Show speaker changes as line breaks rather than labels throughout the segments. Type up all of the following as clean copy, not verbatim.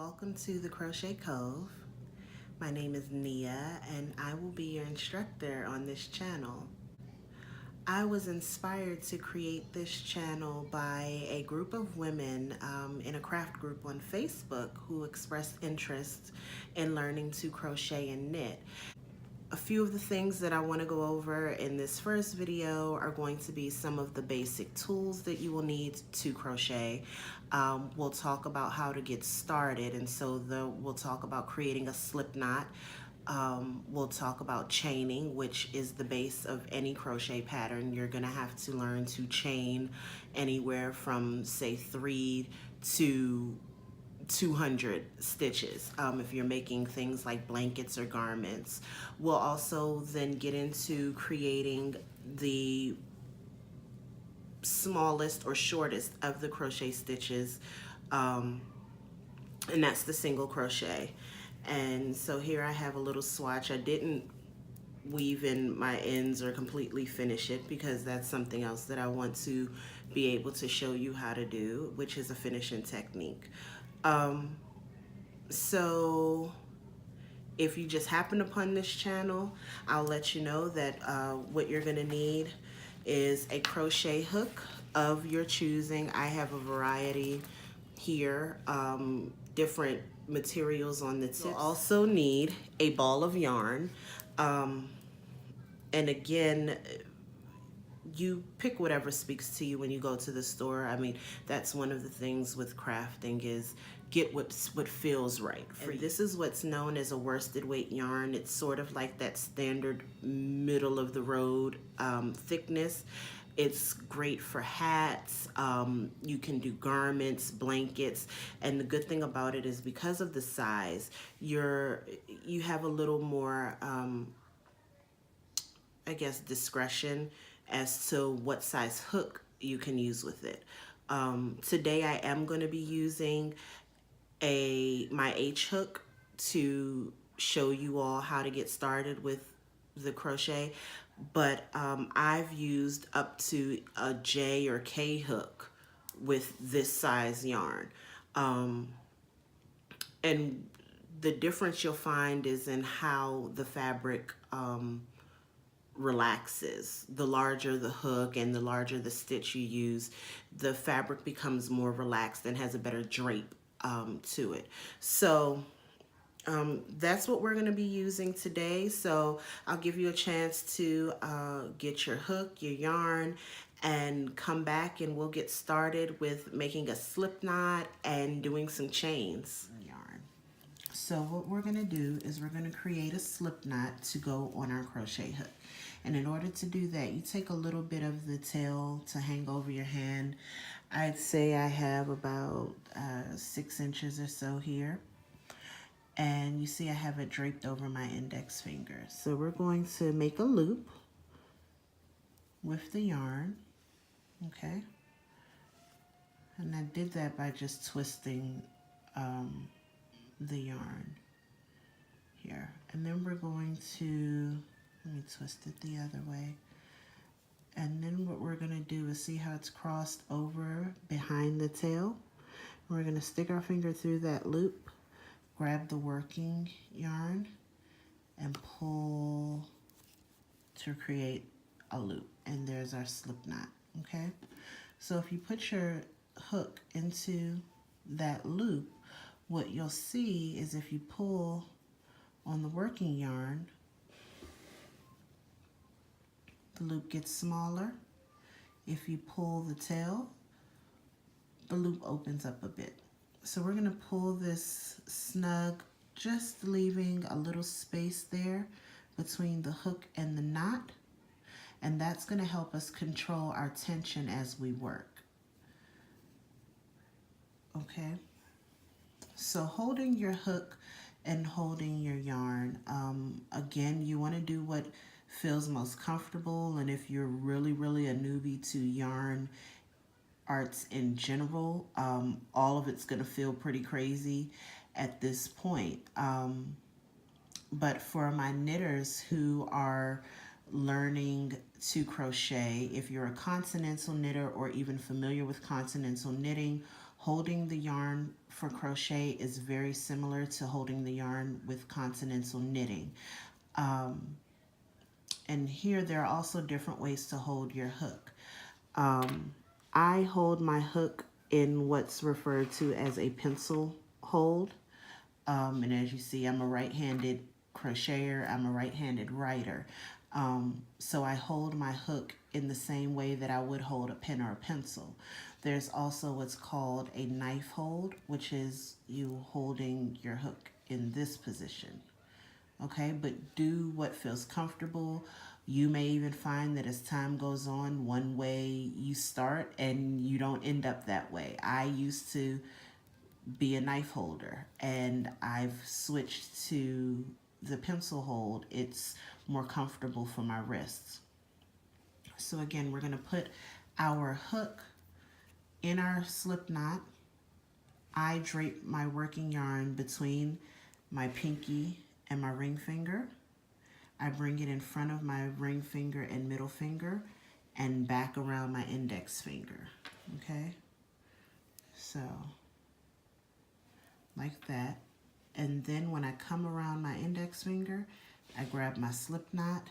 Welcome to the Crochet Cove. My name is Nia and I will be your instructor on this channel. I was inspired to create this channel by a group of women in a craft group on Facebook who expressed interest in learning to crochet and knit. A few of the things that I want to go over in this first video are going to be some of the basic tools that you will need to crochet. We'll talk about how to get started, and so we'll talk about creating a slip knot. We'll talk about chaining, which is the base of any crochet pattern. You're gonna have to learn to chain anywhere from, say, 3 to 200 stitches if you're making things like blankets or garments. We'll also then get into creating the smallest or shortest of the crochet stitches, and that's the single crochet. And so here I have a little swatch. I didn't weave in my ends or completely finish it because that's something else that I want to be able to show you how to do, which is a finishing technique. So if you just happen upon this channel, I'll let you know that what you're gonna need is a crochet hook of your choosing. I have a variety here, different materials on the tips. You'll also need a ball of yarn. And again, you pick whatever speaks to you when you go to the store. I mean, that's one of the things with crafting is get what feels right for you. This is what's known as a worsted weight yarn. It's sort of like that standard middle of the road thickness. It's great for hats. You can do garments, blankets, and the good thing about it is because of the size, you have a little more I guess discretion as to what size hook you can use with it. Today I am going to be using my H hook to show you all how to get started with the crochet, but I've used up to a J or K hook with this size yarn. And the difference you'll find is in how the fabric relaxes. The larger the hook and the larger the stitch you use, the fabric becomes more relaxed and has a better drape to it. So that's what we're going to be using today. So I'll give you a chance to get your hook, your yarn, and come back and we'll get started with making a slip knot and doing some chains. Yarn. So what we're going to do is we're going to create a slip knot to go on our crochet hook. And in order to do that, you take a little bit of the tail to hang over your hand. I'd say I have about 6 inches or so here. And you see I have it draped over my index finger. So we're going to make a loop with the yarn, okay? And I did that by just twisting the yarn here. And then we're going to, let me twist it the other way. And then what we're gonna do is see how it's crossed over behind the tail. We're gonna stick our finger through that loop, grab the working yarn, and pull to create a loop. And there's our slip knot, okay? So if you put your hook into that loop, what you'll see is if you pull on the working yarn, the loop gets smaller. If you pull the tail, the loop opens up a bit. So we're gonna pull this snug, just leaving a little space there between the hook and the knot. And that's gonna help us control our tension as we work. Okay? So holding your hook and holding your yarn, again, you wanna do what feels most comfortable. And if you're really a newbie to yarn arts in general, all of it's gonna feel pretty crazy at this point. But for my knitters who are learning to crochet, if you're a continental knitter or even familiar with continental knitting, Holding the yarn for crochet is very similar to holding the yarn with continental knitting. And here there are also different ways to hold your hook. I hold my hook in what's referred to as a pencil hold. And as you see, I'm a right-handed crocheter, I'm a right-handed writer. So I hold my hook in the same way that I would hold a pen or a pencil. There's also what's called a knife hold, which is you holding your hook in this position. Okay, but do what feels comfortable. You may even find that as time goes on, one way you start and you don't end up that way. I used to be a knife holder and I've switched to the pencil hold. It's more comfortable for my wrists. So again, we're going to put our hook in our slip knot. I drape my working yarn between my pinky and my ring finger. I bring it in front of my ring finger and middle finger and back around my index finger. Okay, so like that. And then when I come around my index finger, I grab my slip knot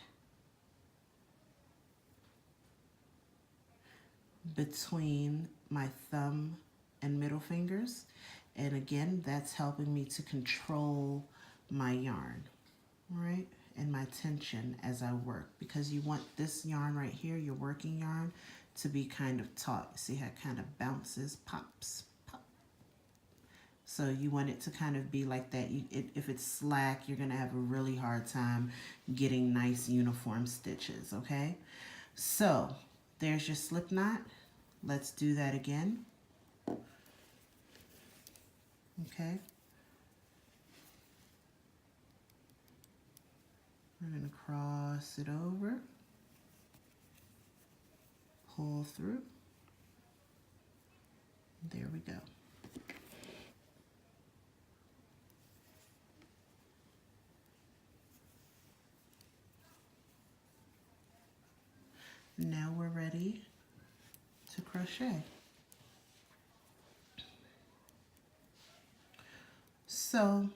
between my thumb and middle fingers. And again, that's helping me to control my yarn, right? And my tension as I work, because you want this yarn right here, your working yarn, to be kind of taut. See how it kind of bounces, pops, pop. So you want it to kind of be like that. If it's slack, you're gonna have a really hard time getting nice uniform stitches, okay? So there's your slip knot. Let's do that again. Okay. We're going to cross it over, pull through. There we go. Now we're ready to crochet. So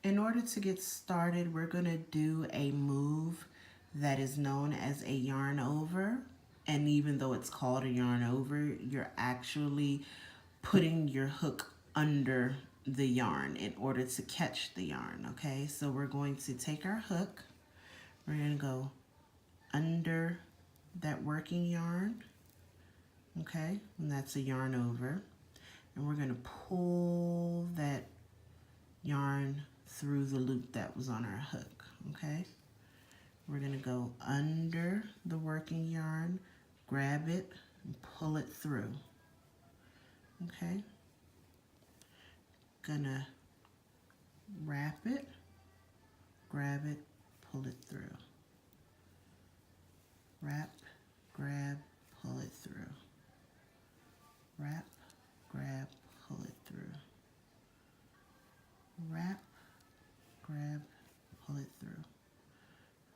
in order to get started, we're going to do a move that is known as a yarn over. And even though it's called a yarn over, you're actually putting your hook under the yarn in order to catch the yarn, okay? So we're going to take our hook, we're going to go under that working yarn, okay? And that's a yarn over. And we're going to pull that yarn through the loop that was on our hook, okay? We're going to go under the working yarn, grab it, and pull it through, okay? Gonna wrap it, grab it, pull it through. Wrap, grab, pull it through. Wrap, grab, pull it through. Wrap, grab, pull it through.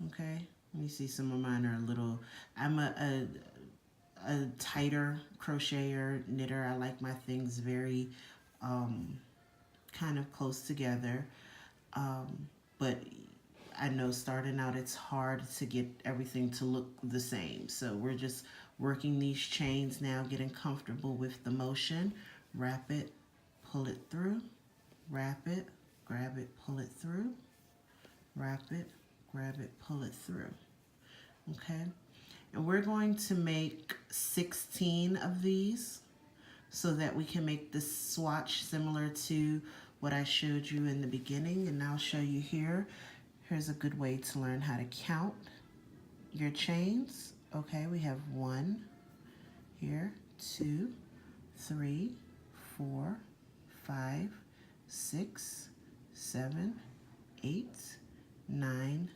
Okay, let me see, some of mine are a little, I'm a tighter crocheter, knitter. I like my things very kind of close together. But I know starting out it's hard to get everything to look the same. So we're just working these chains now, getting comfortable with the motion. Wrap it, pull it through. Wrap it, grab it, pull it through. Wrap it, grab it, pull it through. Okay, and we're going to make 16 of these so that we can make this swatch similar to what I showed you in the beginning, and I'll show you here. Here's a good way to learn how to count your chains. Okay, we have 1 here, 2, 3, 4, 5, 6, 7, 8, 9,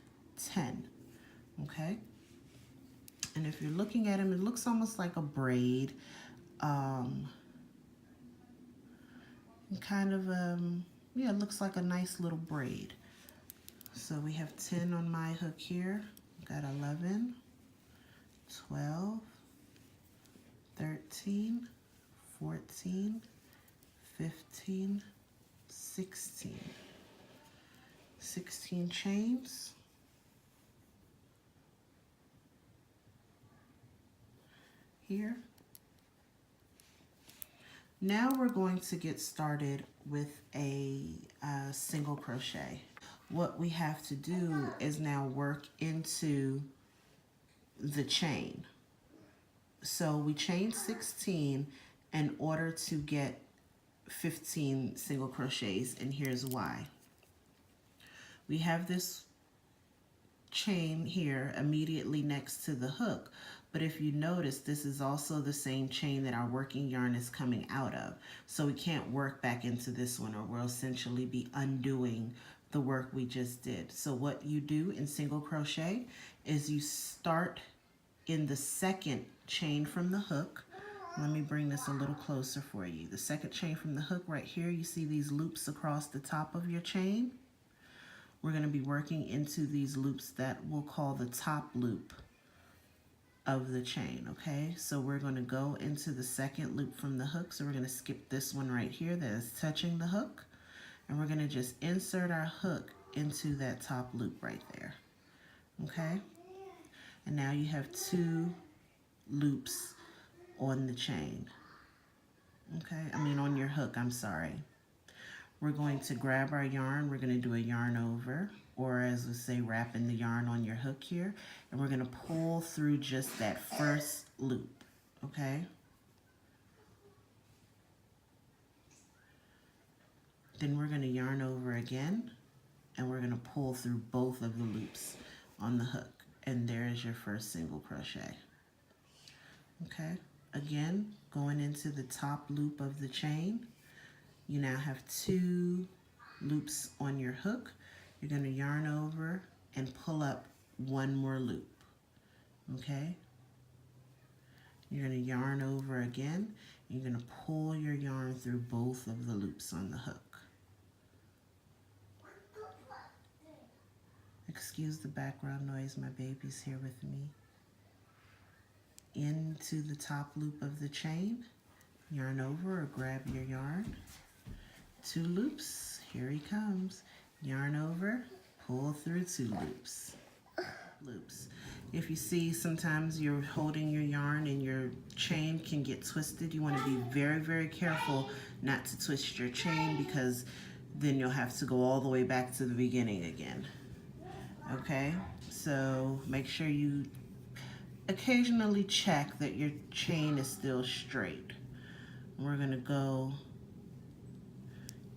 10. Okay, and if you're looking at them, it looks almost like a braid. Kind of, yeah, it looks like a nice little braid. So we have 10 on my hook here. Got 11, 12, 13, 14, 15, 16. 16 chains. Here. Now we're going to get started with a single crochet. What we have to do is now work into the chain. So we chain 16 in order to get 15 single crochets, and here's why. We have this chain here immediately next to the hook, but if you notice, this is also the same chain that our working yarn is coming out of. So we can't work back into this one, or we'll essentially be undoing the work we just did. So what you do in single crochet is you start in the second chain from the hook. Let me bring this a little closer for you. The second chain from the hook right here, you see these loops across the top of your chain? We're going to be working into these loops that we'll call the top loop of the chain, okay? So we're going to go into the second loop from the hook. So we're going to skip this one right here that is touching the hook. And we're going to just insert our hook into that top loop right there, okay? And now you have 2 loops on the chain, okay? On your hook, I'm sorry. We're going to grab our yarn. We're going to do a yarn over, or as we say, wrapping the yarn on your hook here. And we're going to pull through just that first loop, okay? Then we're going to yarn over again, and we're going to pull through both of the loops on the hook. And there's your first single crochet, okay? Again, going into the top loop of the chain. You now have 2 loops on your hook. You're going to yarn over and pull up 1 more loop, okay? You're going to yarn over again. You're going to pull your yarn through both of the loops on the hook. Excuse the background noise, my baby's here with me. Into the top loop of the chain, yarn over or grab your yarn. 2 loops, here he comes. Yarn over, pull through 2 loops. If you see sometimes you're holding your yarn and your chain can get twisted, you want to be very, very careful not to twist your chain, because then you'll have to go all the way back to the beginning again. Okay, so make sure you occasionally check that your chain is still straight. We're going to go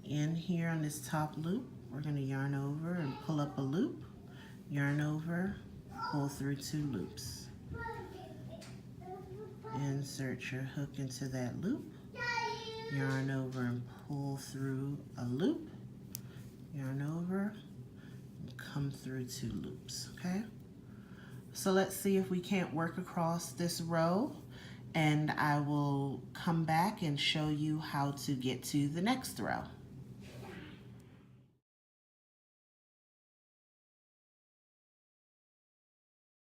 in here on this top loop. We're going to yarn over and pull up a loop, yarn over, pull through 2 loops. Insert your hook into that loop, yarn over and pull through a loop, yarn over, and come through 2 loops, okay? So let's see if we can't work across this row, and I will come back and show you how to get to the next row.